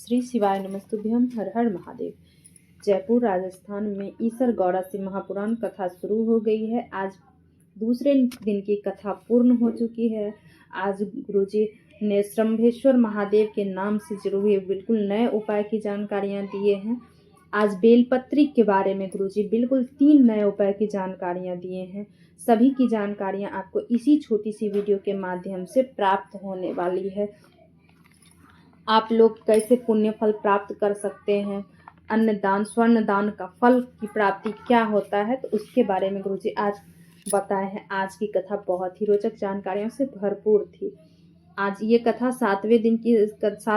श्री शिवाय नमस्तुभ्यम। हर हर महादेव। जयपुर राजस्थान में ईसर गौड़ा से महापुराण कथा शुरू हो गई है। आज दूसरे दिन की कथा पूर्ण हो चुकी है। आज गुरुजी ने श्रंभेश्वर महादेव के नाम से जुड़े हुए बिल्कुल नए उपाय की जानकारियां दिए हैं। आज बेलपत्री के बारे में गुरुजी बिल्कुल 3 नए उपाय की जानकारियां दिए हैं। सभी की जानकारियां आपको इसी छोटी सी वीडियो के माध्यम से प्राप्त होने वाली है। आप लोग कैसे पुण्य फल प्राप्त कर सकते हैं, अन्नदान स्वर्ण दान का फल की प्राप्ति क्या होता है, तो उसके बारे में गुरुजी आज बताए हैं। आज की कथा बहुत ही रोचक जानकारियों से भरपूर थी। आज ये कथा 7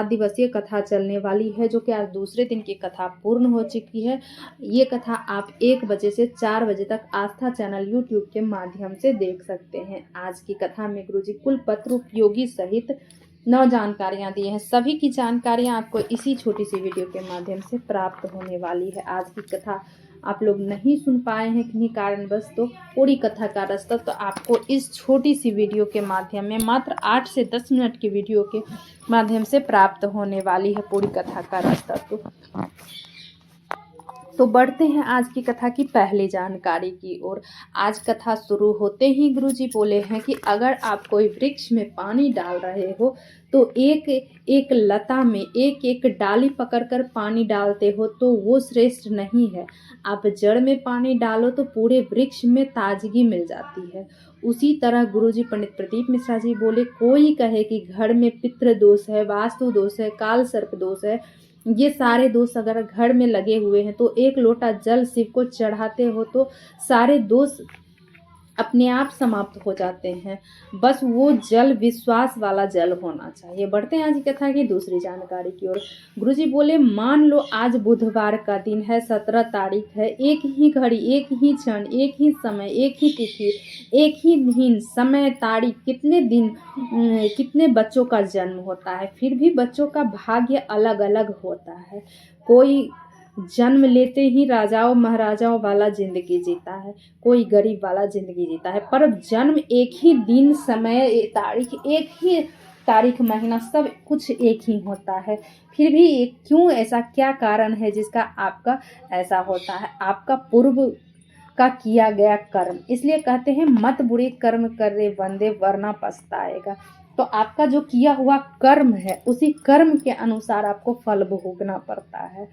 दिवसीय कथा चलने वाली है, जो कि आज दूसरे दिन की कथा पूर्ण हो चुकी है। ये कथा आप 1 बजे से 4 बजे तक आस्था चैनल यूट्यूब के माध्यम से देख सकते हैं। आज की कथा में गुरुजी कुल पत्र उपयोगी सहित 9 जानकारियां दी हैं। सभी की जानकारियां आपको इसी छोटी सी वीडियो के माध्यम से प्राप्त होने वाली है। आज की कथा आप लोग नहीं सुन पाए हैं किन्हीं कारणवश, तो पूरी कथा का रास्ता तो आपको इस छोटी सी वीडियो के माध्यम में मात्र 8 से 10 मिनट की वीडियो के माध्यम से प्राप्त होने वाली है। पूरी कथा का रास्ता तो बढ़ते हैं आज की कथा की पहली जानकारी की ओर। आज कथा शुरू होते ही गुरुजी बोले हैं कि अगर आप कोई वृक्ष में पानी डाल रहे हो तो एक एक लता में एक एक डाली पकड़कर पानी डालते हो तो वो श्रेष्ठ नहीं है। आप जड़ में पानी डालो तो पूरे वृक्ष में ताजगी मिल जाती है। उसी तरह गुरुजी पंडित प्रदीप मिश्रा जी बोले, कोई कहे कि घर में पितृ दोष है, वास्तु दोष है, काल सर्प दोष है, ये सारे दोष अगर घर में लगे हुए हैं तो 1 लोटा जल शिव को चढ़ाते हो तो सारे दोष अपने आप समाप्त हो जाते हैं। बस वो जल विश्वास वाला जल होना चाहिए। बढ़ते हैं आज की कथा की दूसरी जानकारी की ओर। गुरुजी बोले, मान लो आज बुधवार का दिन है, 17 तारीख है। एक ही घड़ी, एक ही क्षण, एक ही समय, एक ही तिथि, एक ही दिन, समय, तारीख, कितने दिन, कितने बच्चों का जन्म होता है, फिर भी बच्चों का भाग्य अलग अलग होता है। कोई जन्म लेते ही राजाओं महाराजाओं वाला जिंदगी जीता है, कोई गरीब वाला जिंदगी जीता है, पर जन्म एक ही दिन, समय, तारीख, एक ही तारीख, महीना, सब कुछ एक ही होता है। फिर भी क्यों ऐसा, क्या कारण है जिसका आपका ऐसा होता है? आपका पूर्व का किया गया कर्म। इसलिए कहते हैं मत बुरे कर्म कर रे बंदे वरना पछताएगा। तो आपका जो किया हुआ कर्म है उसी कर्म के अनुसार आपको फल भोगना पड़ता है।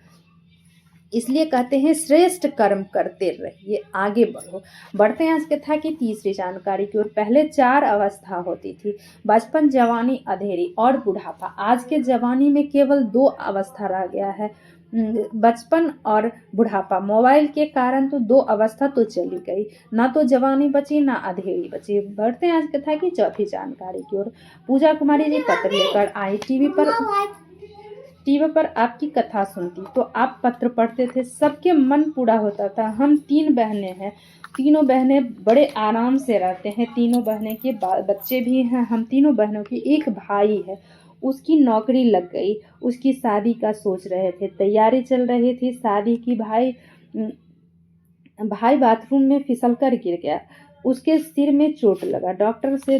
इसलिए कहते हैं श्रेष्ठ कर्म करते रहिए, आगे बढ़ो। बढ़ते हैं आज कथा की तीसरी जानकारी की ओर। पहले 4 अवस्था होती थी, बचपन, जवानी, अधेरी और बुढ़ापा। आज के जवानी में केवल 2 अवस्था रह गया है, बचपन और बुढ़ापा। मोबाइल के कारण तो 2 अवस्था तो चली गई, ना तो जवानी बची ना अधेरी बची। बढ़ते हैं आज कथा की चौथी जानकारी की ओर। पूजा कुमारी जी पत्र लेकर आई। टीवी पर आपकी कथा सुनती तो आप पत्र पढ़ते थे, सबके मन पूरा होता था। हम 3 बहनें हैं, तीनों बहनें बड़े आराम से रहते हैं, तीनों बहनें के बच्चे भी हैं। हम तीनों बहनों की एक भाई है, उसकी नौकरी लग गई, उसकी शादी का सोच रहे थे, तैयारी चल रही थी शादी की। भाई बाथरूम में फिसलकर गिर गया, उसके सिर में चोट लगा, डॉक्टर से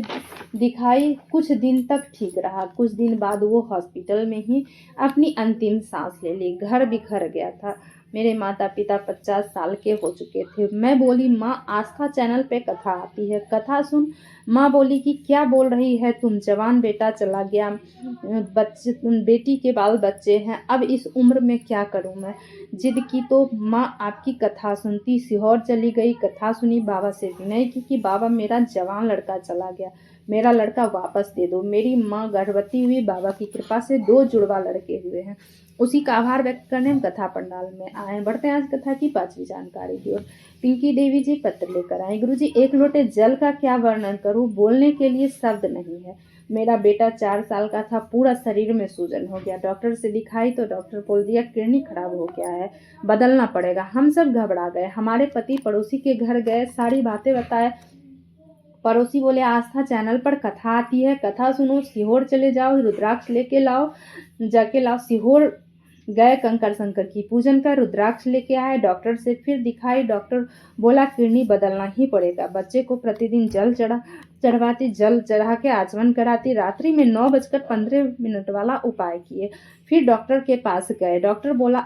दिखाई, कुछ दिन तक ठीक रहा। कुछ दिन बाद वो हॉस्पिटल में ही अपनी अंतिम सांस ले ली। घर बिखर गया था। मेरे माता पिता 50 साल के हो चुके थे। मैं बोली, माँ आस्था चैनल पे कथा आती है, कथा सुन। माँ बोली कि क्या बोल रही है तुम, जवान बेटा चला गया, बेटी के बाल बच्चे हैं, अब इस उम्र में क्या करूं मैं। जिद की तो माँ आपकी कथा सुनती। सीहोर चली गई, कथा सुनी, बाबा से विनय की कि बाबा मेरा जवान लड़का चला गया, मेरा लड़का वापस दे दो। मेरी माँ गर्भवती हुई, बाबा की कृपा से 2 जुड़वा लड़के हुए हैं। उसी का आभार व्यक्त करने हम कथा पंडाल में आए। बढ़ते हैं आज कथा की 5वीं जानकारी की ओर। पिंकी देवी जी पत्र लेकर आई। गुरुजी, 1 लोटे जल का क्या वर्णन करूं, बोलने के लिए शब्द नहीं है। मेरा बेटा 4 साल का था, पूरा शरीर में सूजन हो गया, डॉक्टर से दिखाई तो डॉक्टर बोल दिया किडनी खराब हो गया है, बदलना पड़ेगा। हम सब घबरा गए, हमारे पति पड़ोसी के घर गए, सारी बातें बताए। पड़ोसी बोले, आस्था चैनल पर कथा आती है, कथा सुनो, सीहोर चले जाओ, रुद्राक्ष लेके लाओ, जाके लाओ। सीहोर गए कंकर शंकर की पूजन कर रुद्राक्ष लेके आए, डॉक्टर से फिर दिखाई। डॉक्टर बोला किडनी बदलना ही पड़ेगा। बच्चे को प्रतिदिन जल चढ़वाती, जल चढ़ा के आचमन कराती। रात्रि में 9:15 वाला उपाय किए। फिर डॉक्टर के पास गए। डॉक्टर बोला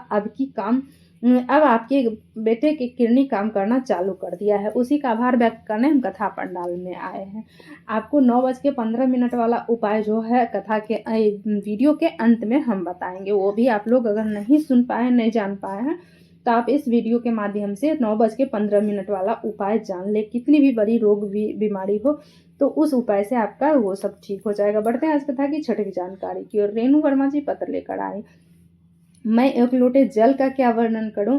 अब आपके बेटे की किडनी काम करना चालू कर दिया है। उसी का आभार व्यक्त करने हम कथा पंडाल में आए हैं। आपको 9:15 वाला उपाय जो है कथा के वीडियो के अंत में हम बताएंगे। वो भी आप लोग अगर नहीं सुन पाए, नहीं जान पाए हैं, तो आप इस वीडियो के माध्यम से 9:15 वाला उपाय जान ले। कितनी भी बड़ी रोग बीमारी हो तो उस उपाय से आपका वो सब ठीक हो जाएगा। बढ़ते हैं आज कथा की छठवीं जानकारी की ओर। रेणु वर्मा जी पत्र लेकर आए। मैं एक लोटे जल का क्या वर्णन करूं।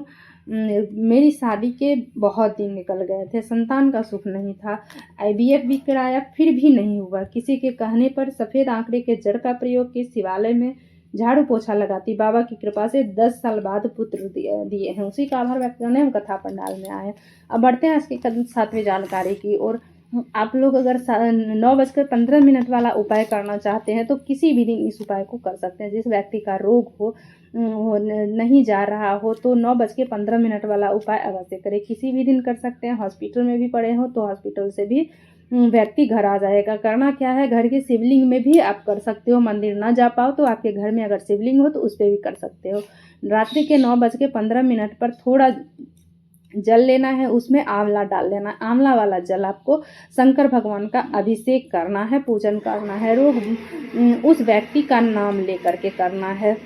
मेरी शादी के बहुत दिन निकल गए थे, संतान का सुख नहीं था। IVF भी कराया, फिर भी नहीं हुआ। किसी के कहने पर सफ़ेद आंकड़े के जड़ का प्रयोग किए, शिवालय में झाड़ू पोछा लगाती। बाबा की कृपा से 10 साल बाद पुत्र दिए हैं। उसी का आभार व्यक्त करने हम कथा पंडाल में आए। अब बढ़ते हैं आज की 7वीं जानकारी की ओर। आप लोग अगर 9:15 वाला उपाय करना चाहते हैं तो किसी भी दिन इस उपाय को कर सकते हैं। जिस व्यक्ति का रोग हो नहीं जा रहा हो तो 9:15 वाला उपाय अवश्य करें। किसी भी दिन कर सकते हैं। हॉस्पिटल में भी पड़े हो तो हॉस्पिटल से भी व्यक्ति घर आ जाएगा। करना क्या है, घर के शिवलिंग में भी आप कर सकते हो। मंदिर ना जा पाओ तो आपके घर में अगर शिवलिंग हो तो उस पर भी कर सकते हो। रात्रि के 9:15 पर थोड़ा जल लेना है, उसमें आंवला डाल लेना। आंवला वाला जल आपको शंकर भगवान का अभिषेक करना है, पूजन करना है। रोग उस व्यक्ति का नाम लेकर के करना है।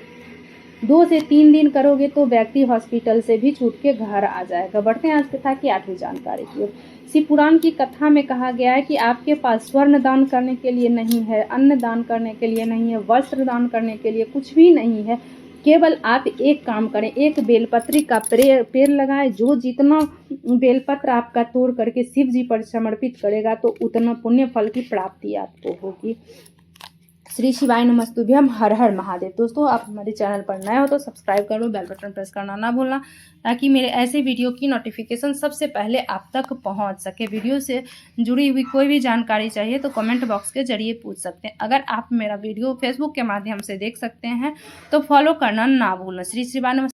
2 से 3 दिन करोगे तो व्यक्ति हॉस्पिटल से भी छूट के घर आ जाएगा। बढ़ते हैं आज कथा की 8वीं जानकारी की ओर। शिव पुराण की कथा में कहा गया है कि आपके पास स्वर्ण दान करने के लिए नहीं है, अन्न दान करने के लिए नहीं है, वस्त्र दान करने के लिए कुछ भी नहीं है। केवल आप एक काम करें, एक बेलपत्री का पेड़ लगाएं। जो जितना बेलपत्र आपका तोड़ करके शिव जी पर समर्पित करेगा तो उतना पुण्य फल की प्राप्ति आपको होगी। श्री शिवाय नमस्तुभ्यम। हर हर महादेव। दोस्तों, आप हमारे चैनल पर नए हो तो सब्सक्राइब करो, बेल बटन प्रेस करना ना भूलना, ताकि मेरे ऐसे वीडियो की नोटिफिकेशन सबसे पहले आप तक पहुंच सके। वीडियो से जुड़ी हुई कोई भी जानकारी चाहिए तो कमेंट बॉक्स के जरिए पूछ सकते हैं। अगर आप मेरा वीडियो फेसबुक के माध्यम से देख सकते हैं तो फॉलो करना ना भूलना। श्री शिवाय नमस्तुभ्यम।